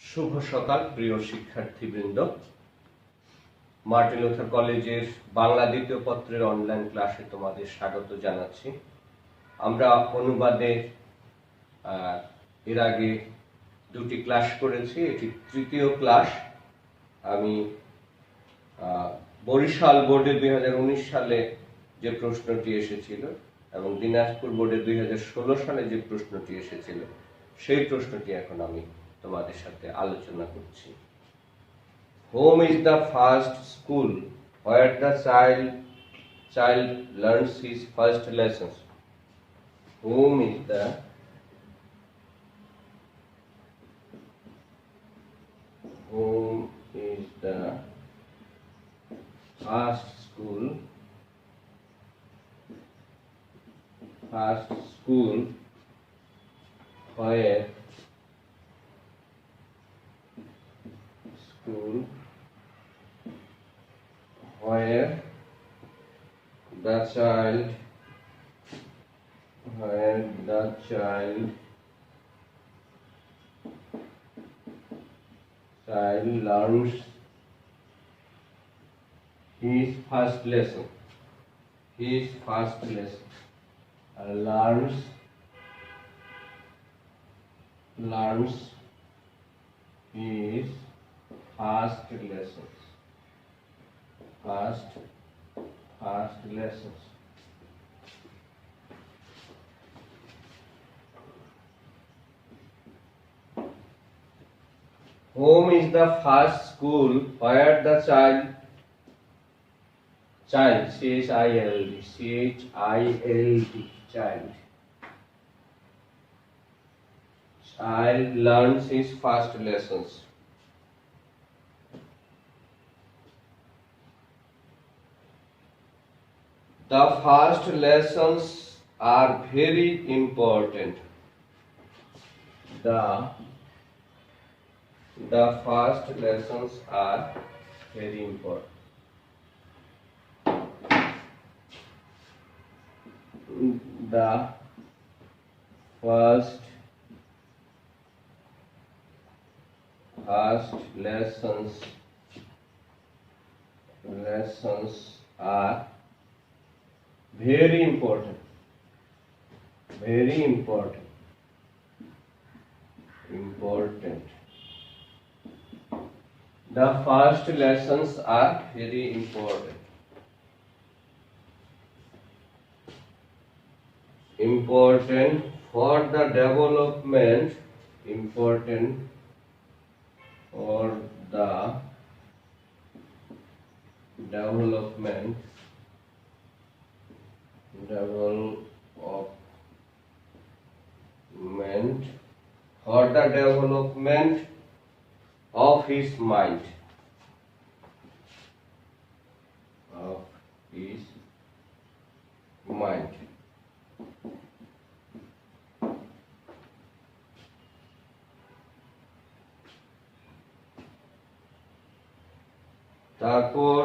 শুভ সকাল প্রিয় শিক্ষার্থীবৃন্দ। মার্টিন লুথার কলেজের বাংলা দ্বিতীয় পত্রের অনলাইন ক্লাসে তোমাদের স্বাগত জানাচ্ছি। আমরা অনুবাদে এর আগে দুটি ক্লাস করেছি, এটি তৃতীয় ক্লাস। আমি বরিশাল বোর্ডে 2019 সালে যে প্রশ্নটি এসেছিল এবং দিনাজপুর বোর্ডে 2016 সালে যে প্রশ্নটি এসেছিল সেই প্রশ্নটি এখন আমি তোমাদের সাথে আলোচনা করছি। Home is the first school where the child learns his first lessons. Home is the first school where the child learns his first lesson. Learns his first lessons. Home is the first school where the child learns his first lessons. The first lessons are very important. The first lessons are very important. The first lessons are very important. The first lessons are very important. Important for the development of his mind. তারপর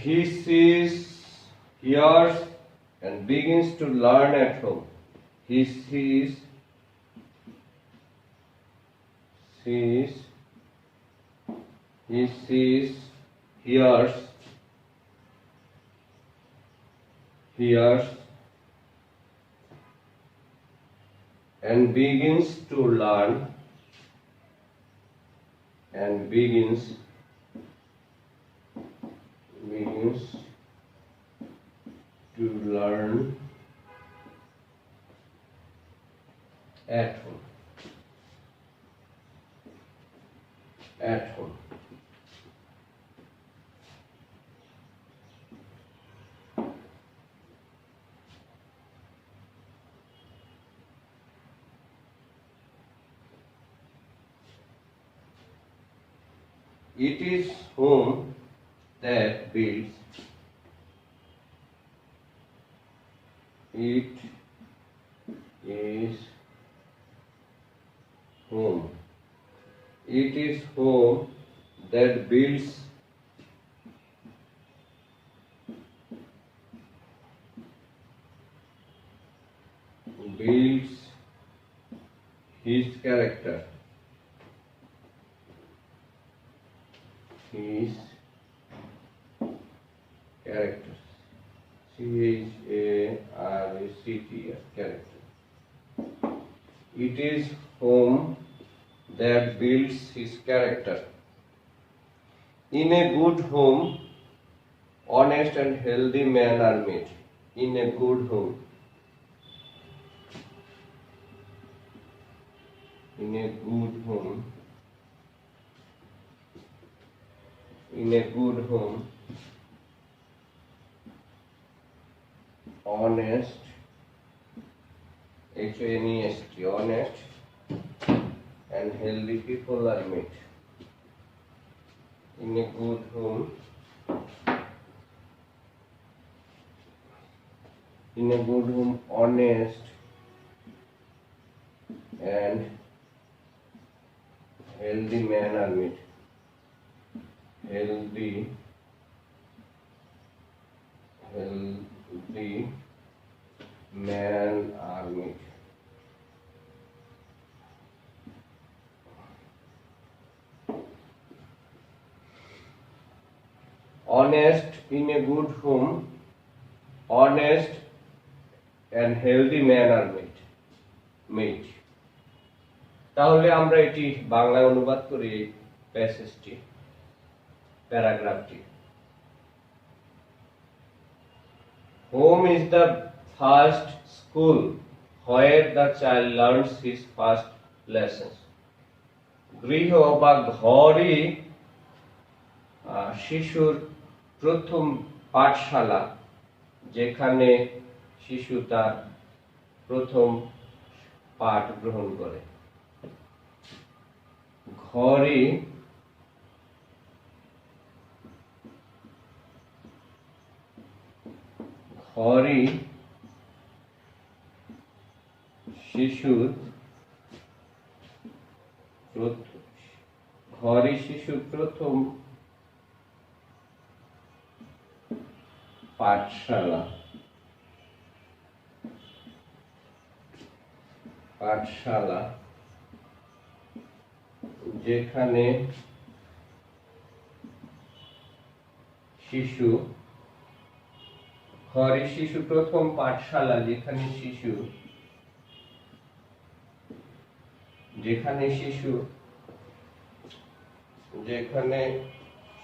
he sees, hears and begins to learn at home. He sees, hears and begins to learn at home. It is home that builds. It is home that builds his character. character. C-H-A-R-A-C-T-E-R, character. It is home that builds his character. In a good home, honest and healthy men are made. In a good home. In a good home. In a good home, honest, H-O-N-E-S-T, honest and healthy people are made. In a good home, honest and healthy men are made. Healthy men are made. Honest, in a good home, honest and healthy men are made. তাহলে আমরা এটি বাংলায় অনুবাদ করি এই প্যাসেজটি, প্যারাগ্রাফটি। Home is the first school where the child learns his first lessons. গৃহ বা ঘরই শিশুর প্রথম পাঠশালা, যেখানে শিশু তার প্রথম পাঠ গ্রহণ করে। ঘরই শিশুর প্রথম পাঠশালা, যেখানে শিশু প্রথম পাঠশালা, যেখানে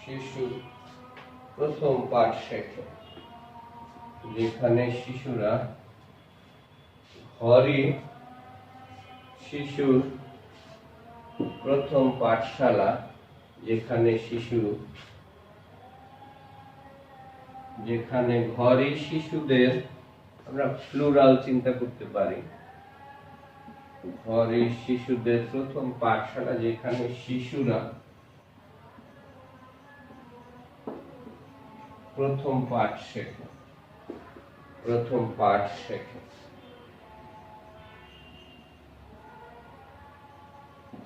শিশু প্রথম পাঠ শেখে, যেখানে শিশুরা ঘরই শিশুর প্রথম পাঠশালা, যেখানে ঘরই শিশুদের, আমরা প্লুরাল চিন্তা করতে পারি, ঘরই শিশুদের প্রথম পাঠশালা, যেখানে শিশুরা প্রথম পাঠ শেখে।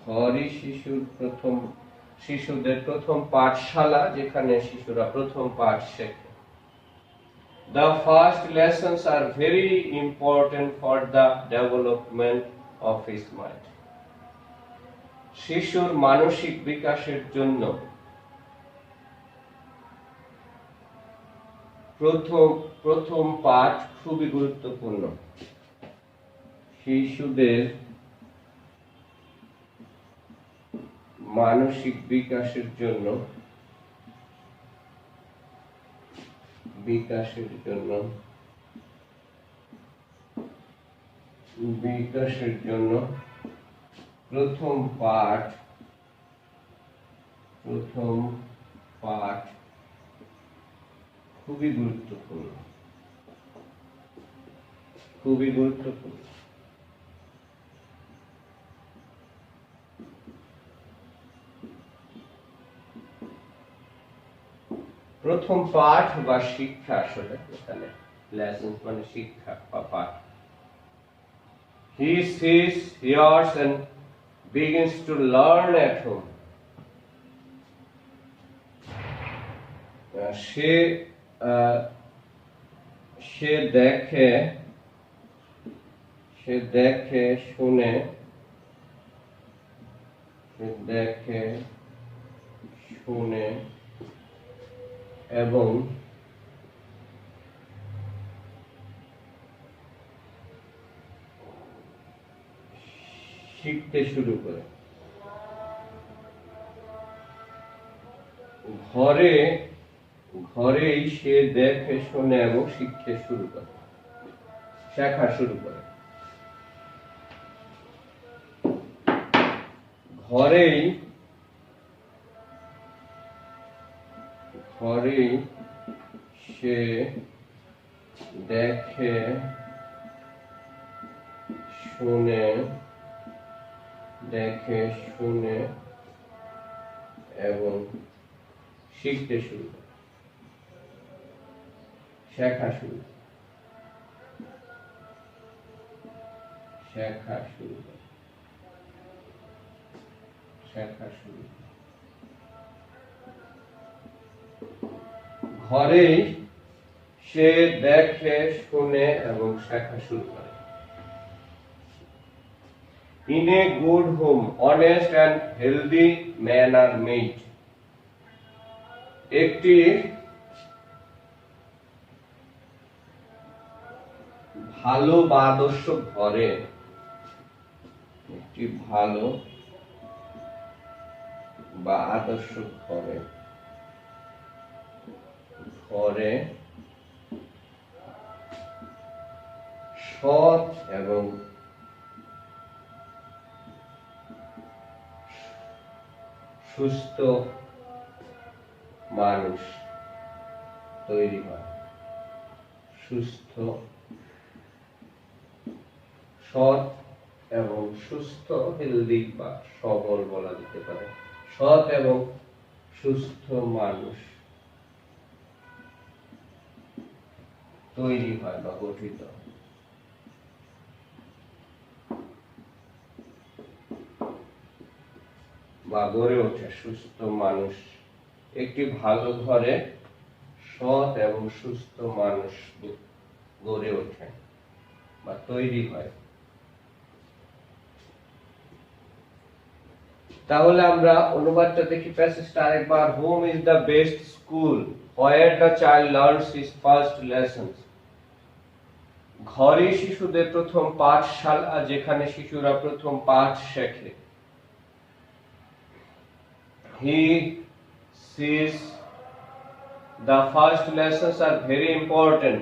ঘরই শিশুদের প্রথম পাঠশালা, যেখানে শিশুরা প্রথম পাঠ শেখে। The first lessons are very important for the development of his mind. শিশুর মানসিক বিকাশের জন্য প্রথম পাঠ খুবই গুরুত্বপূর্ণ। শিশুদের মানসিক বিকাশের জন্য প্রথম পাঠ খুবই গুরুত্বপূর্ণ। প্রথম পাঠ বা শিক্ষা, আসলে এখানে লেসন্স মানে শিক্ষা বা পাঠ। He sees, hears and begins to learn at home. সে দেখে শুনে এবং শিখতে শুরু করে। ঘরে ঘরেই সে দেখে শুনে এবং শিখতে শুরু করে, শেখা শুরু করে। ঘরেই সে দেখে শুনে এবং শিখতে শুরু করে, শেখা শুরু করে। ঘরেই সে দেখে শুনে এবং শেখা শুরু করে। In a good home, honest and healthy men are made. একটি ভালো বা আদর্শ ঘরে, সৎ এবং সুস্থ মানুষ তৈরি হয়। সৎ এবং সুস্থ, হেলদি বা সবল বলা যেতে পারে। সৎ এবং সুস্থ মানুষ তৈরি হয় বা গঠিত হয়। বা গড়ে ওঠে। সুস্থ মানুষ, একটি ভালো ঘরে সৎ এবং সুস্থ মানুষ গড়ে ওঠে বা তৈরি হয়। তাহলে আমরা অনুবাদটা দেখি, প্যাসেজটা আরেকবার। Home is the best school where the child learns his first lessons. ঘরে শিশুদের প্রথম পাঠশালা, যেখানে শিশুরা প্রথম পাঠ শেখে। He sees the first lessons are very important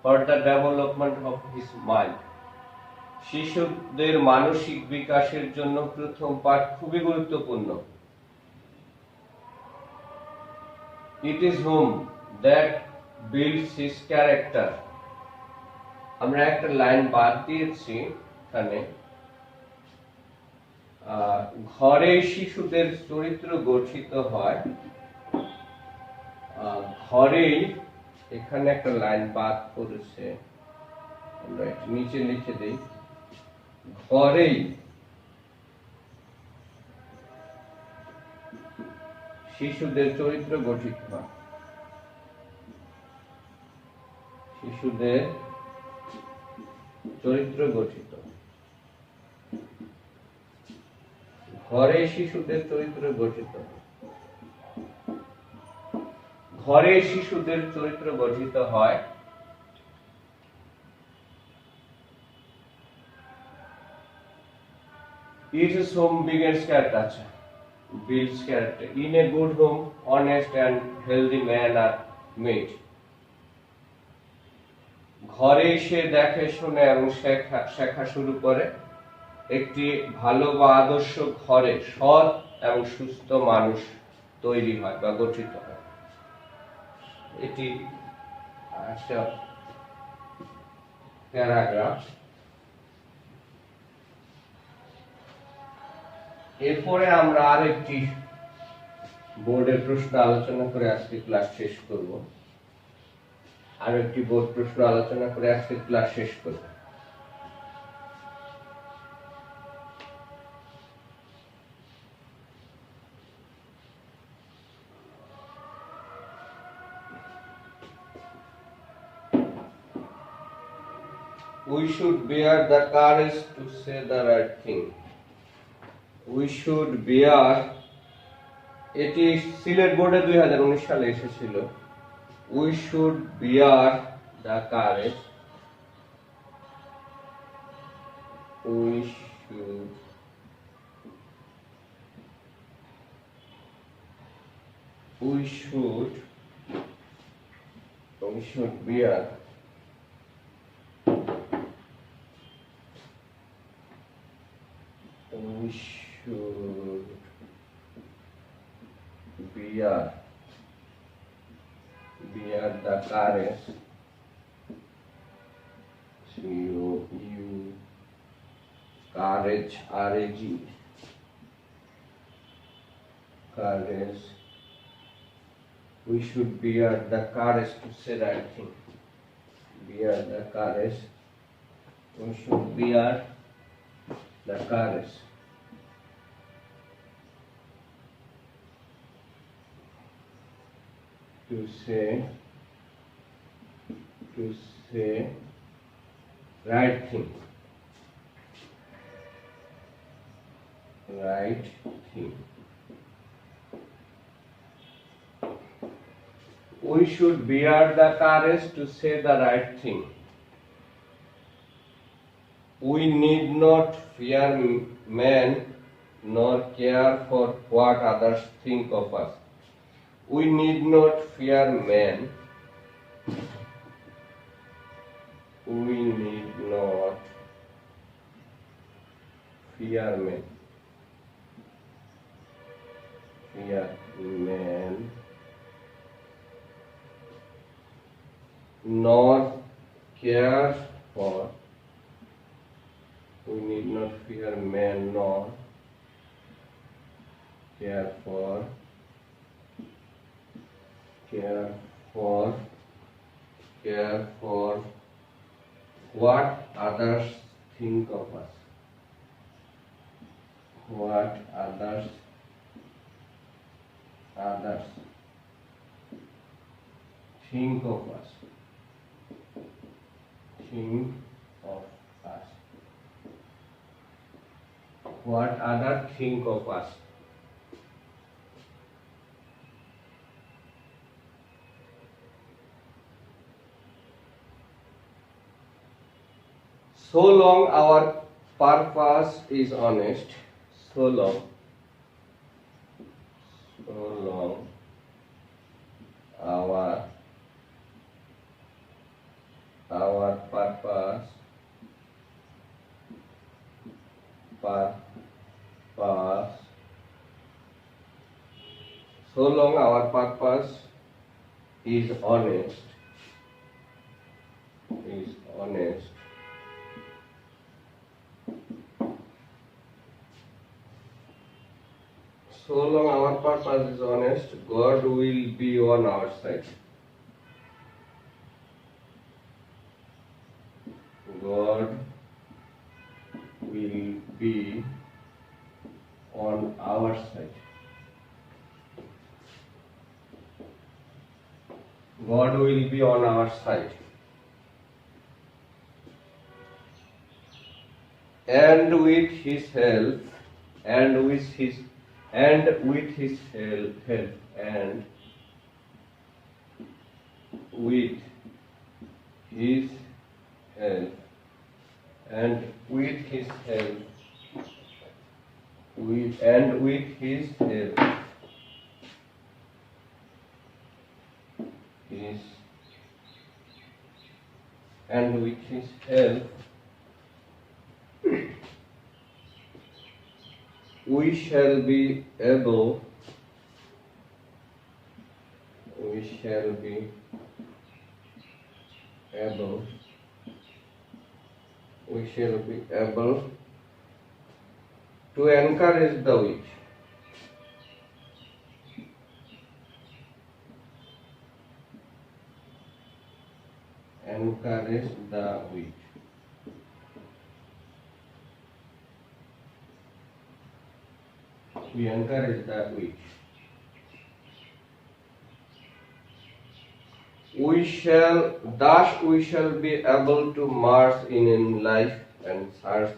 for the development of his mind. শিশুদের মানসিক বিকাশের জন্য প্রথম পাঠ খুবই গুরুত্বপূর্ণ। It is home that builds his character. আমরা একটা লাইন বাদ দিয়েছি এখানে। ঘরে শিশুদের চরিত্র গঠিত হয়। ঘরেই, এখানে একটা লাইন বাদ করেছে, আমরা একটু নিচে লিখে দেই। ঘরেই শিশুদের চরিত্র গঠিত হয়। ঘরে শিশুদের চরিত্র গঠিত। ঘরে শিশুদের চরিত্র গঠিত হয়। Each home begins character, builds character. In a good home, honest and healthy men are made. ঘরে সে দেখে শুনে এবং শেখা শুরু করে। একটি ভালো বা আদর্শ ঘরে সৎ এবং সুস্থ মানুষ তৈরি হয় বা গঠিত হয়। এটি একটা প্যারাগ্রাফ। এরপরে আমরা আরেকটি বোর্ডের প্রশ্ন আলোচনা করে আজকে ক্লাস শেষ করব। আরেকটি বোর্ড প্রশ্ন আলোচনা করে আজকে ক্লাস শেষ করব। We should bear the courage to say the right thing. We should bear, এটি সিলেট বোর্ডে 2019 সালে এসেছিল। We should bear the courage. We should we should bear we should bear the courage courage courage we should bear the courage to say right thing. Bear the courage. We should bear the courage to say right thing. Right thing. We should bear the courage to say the right thing. We need not fear men nor care for what others think of us. We need not fear men. We need not fear men. Nor care for. We need not fear men nor care for what others think of us. What others think of us. What others think of us. So long our purpose is honest, so long our purpose so long our purpose is honest, so long our purpose is honest, God will be on our side. God will be on our side. God will be on our side. And with His help, and with His help, and with His help, we shall be able to encourage the weak. Encourage the weak. We encourage the weak. We shall be able to march in life and search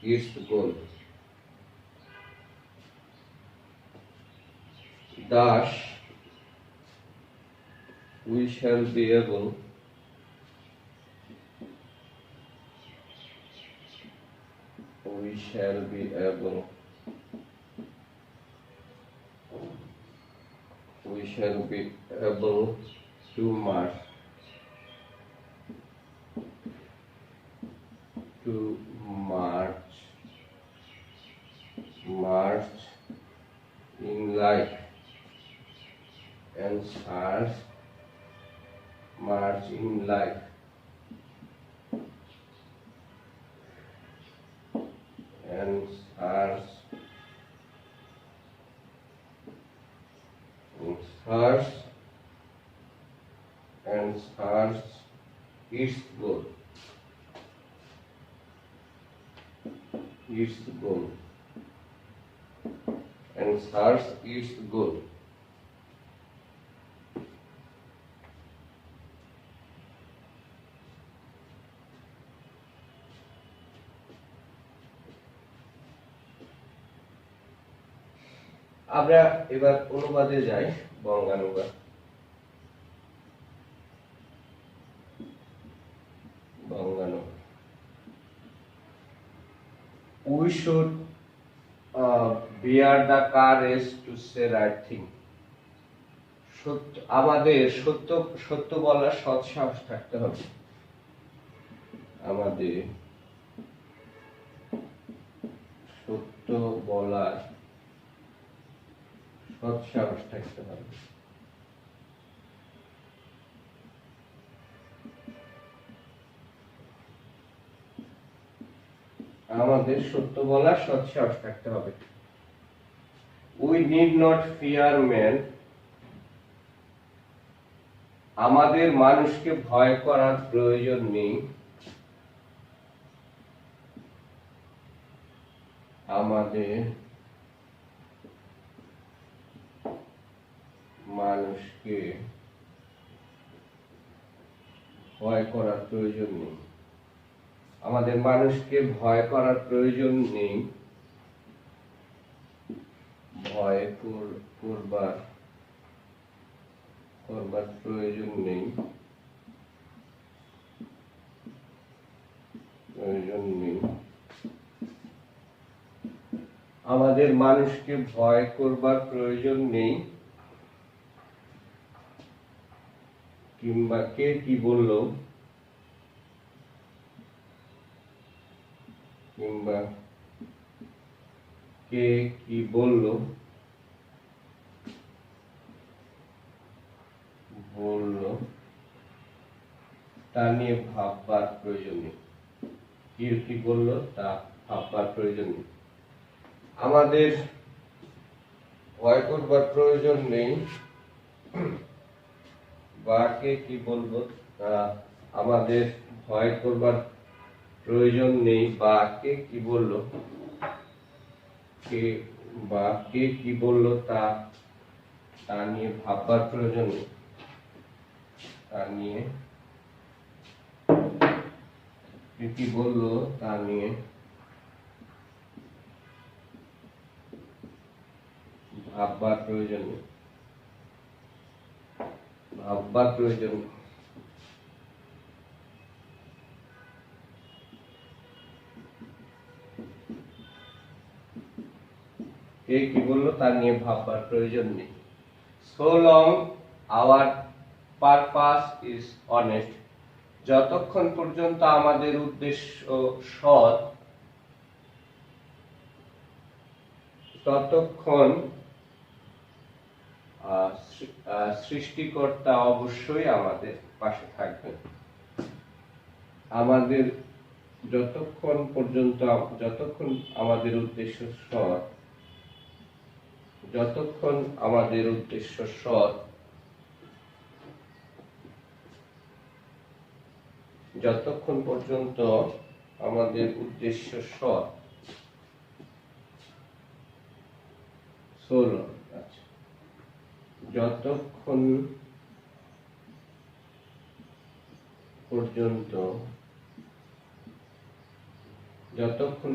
its goal. Thus, we shall be able we shall be able to march in life and stars march in life and stars its goal and stars its goal. আমরা এবার অনুবাদে যাই, বঙ্গানুবাদ। We should bear the courage to say right thing. আমাদের সত্য বলার সৎ সাহস থাকতে হবে। আমাদের সত্য বলার সৎ সাহস থাকতে হবে। আমাদের সত্য বলার সৎ সাহস থাকতে হবে। We need not fear men. আমাদের মানুষকে ভয় করার প্রয়োজন নেই। আমাদের মানুষকে ভয় করার প্রয়োজন নেই। আমাদের মানুষকে ভয় করার প্রয়োজন নেই। ভয় করবার প্রয়োজন নেই। আমাদের মানুষকে ভয় করবার প্রয়োজন নেই। কিংবা কে কি বলল, তা নিয়ে ভাববার প্রয়োজন নেই। কি বললো তা ভাববার প্রয়োজন নেই। আমাদের ভয় করবার প্রয়োজন নেই। বা কে কি বলবো আমাদের ভয় করবার প্রয়োজন নেই। বা কে কি বললো তা নিয়ে ভাববার প্রয়োজন নেই। কি বললো তা নিয়ে ভাববার প্রয়োজন নেই। কে কি বললো তা নিয়ে ভাববার প্রয়োজন নেই। So long our purpose is honest. যতক্ষণ পর্যন্ত আমাদের উদ্দেশ্য সৎ, ততক্ষণ সৃষ্টিকর্তা অবশ্যই আমাদের পাশে থাকবেন। আমাদের যতক্ষণ আমাদের উদ্দেশ্য সৎ, যতক্ষণ পর্যন্ত আমাদের উদ্দেশ্য সৎ, যতক্ষণ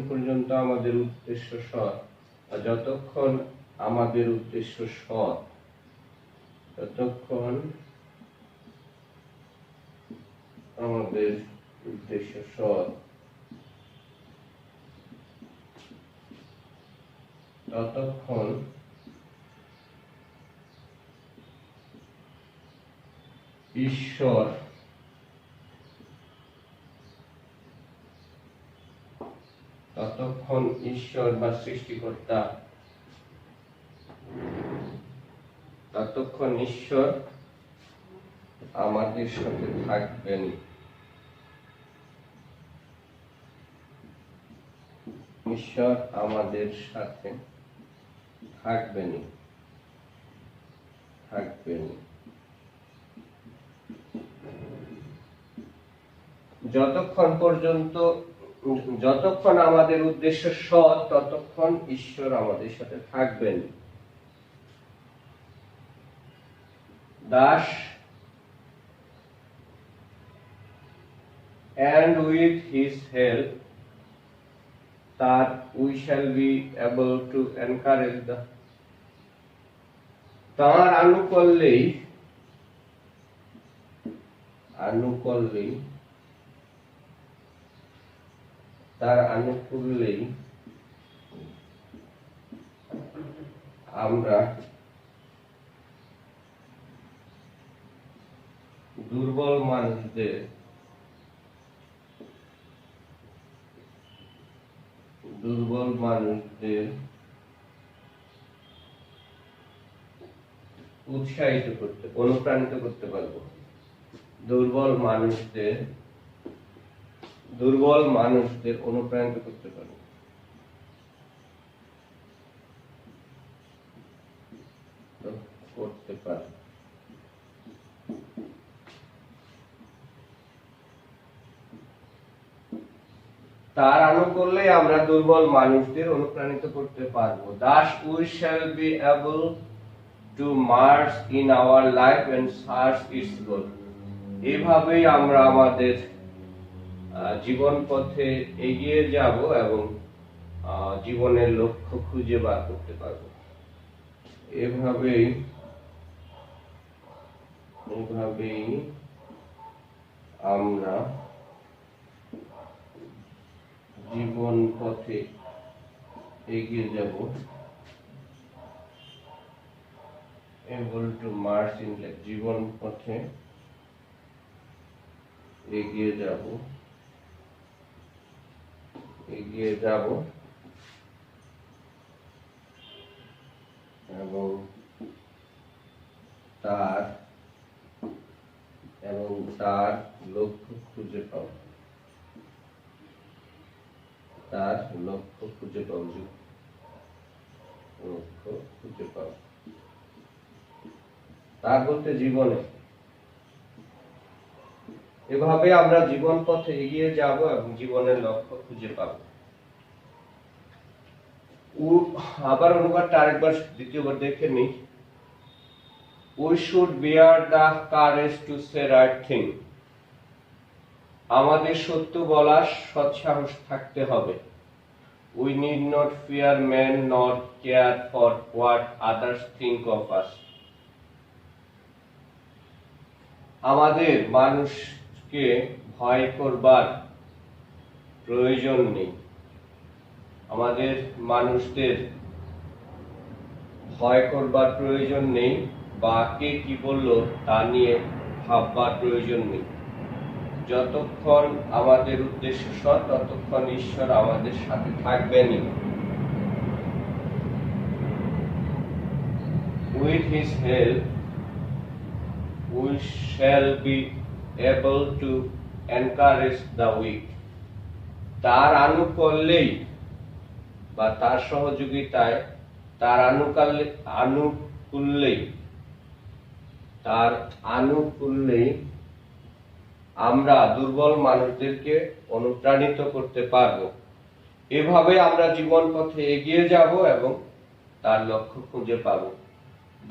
পর্যন্ত আমাদের উদ্দেশ্য সৎ, যতক্ষণ আমাদের উদ্দেশ্য সৎ, ততক্ষণ ঈশ্বর ততক্ষণ ঈশ্বর বা সৃষ্টিকর্তা ততক্ষণ ঈশ্বর আমাদের সাথে থাকবেন। ঈশ্বর আমাদের সাথে থাকবেন। যতক্ষণ আমাদের উদ্দেশ্য সৎ, ততক্ষণ ঈশ্বর আমাদের সাথে থাকবেন। Das and with his help that we shall be able to encourage the তার আনুকূল্যেই আমরা দুর্বল মানুষদের উৎসাহিত করতে, অনুপ্রাণিত করতে পারবো। দুর্বল মানুষদের অনুপ্রাণিত করতে পারবো। তার আনুকূল্যে আমরা দুর্বল মানুষদের অনুপ্রাণিত করতে পারবো। Thus we shall be able to march in our life and search its goal. এভাবেই আমরা আমাদের জীবন পথে এগিয়ে যাব এবং জীবনের লক্ষ্য খুঁজে বার করতে পারবো। এভাবেই আমরা জীবন পথে এগিয়ে যাব, able to march in life, জীবন পথে এগিয়ে যাব এবং তার লক্ষ্য খুঁজে পাবো। তার বলতে জীবনে। এভাবে আমরা জীবন পথে এগিয়ে যাব এবং জীবনের লক্ষ্য খুঁজে পাবো। আবার অনুবাদটা আরেকবার দ্বিতীয়বার দেখে নিই। We should bear the courage to say right thing. আমাদের সত্য বলার সৎসাহস থাকতে হবে। We need not fear men nor care for what others think of us. আমাদের মানুষকে ভয় করবার প্রয়োজন নেই। আমাদের মানুষদের ভয় করবার প্রয়োজন নেই বা কে কি বললো তা নিয়ে ভাববার প্রয়োজন নেই। যতক্ষণ আমাদের উদ্দেশ্য সৎ, ততক্ষণ ঈশ্বর আমাদের সাথে থাকবেনই। With his help we shall be able to encourage the weak. তার আনুকূল্যেই বা তার সহযোগিতায়, তার আনুকূল্যেই আমরা দুর্বল মানুষদেরকে অনুপ্রাণিত করতে পারবো। এভাবে আমরা জীবন পথে এগিয়ে যাব এবং তার লক্ষ্য খুঁজে পাবো।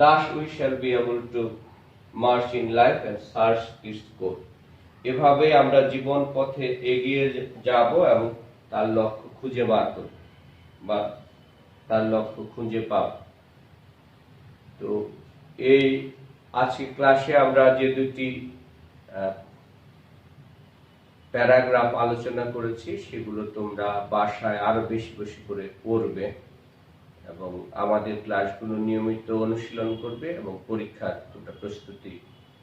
Thus we shall be able to march in life and search its goal. এভাবে আমরা জীবন পথে এগিয়ে যাব এবং তার লক্ষ্য খুঁজে বার করব বা তার লক্ষ্য খুঁজে পাব। তো এই আজকে ক্লাসে আমরা যে দুটি প্যারাগ্রাফ আলোচনা করেছি সেগুলো তোমরা বাসায় আরো বেশি বেশি করে পড়বে এবং আমাদের ক্লাসগুলো নিয়মিত অনুশীলন করবে এবং পরীক্ষার তোমরা প্রস্তুতি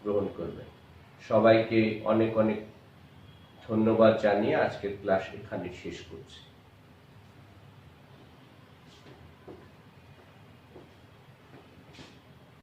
গ্রহণ করবে। সবাইকে অনেক অনেক ধন্যবাদ জানিয়ে আজকের ক্লাস এখানে শেষ করছি।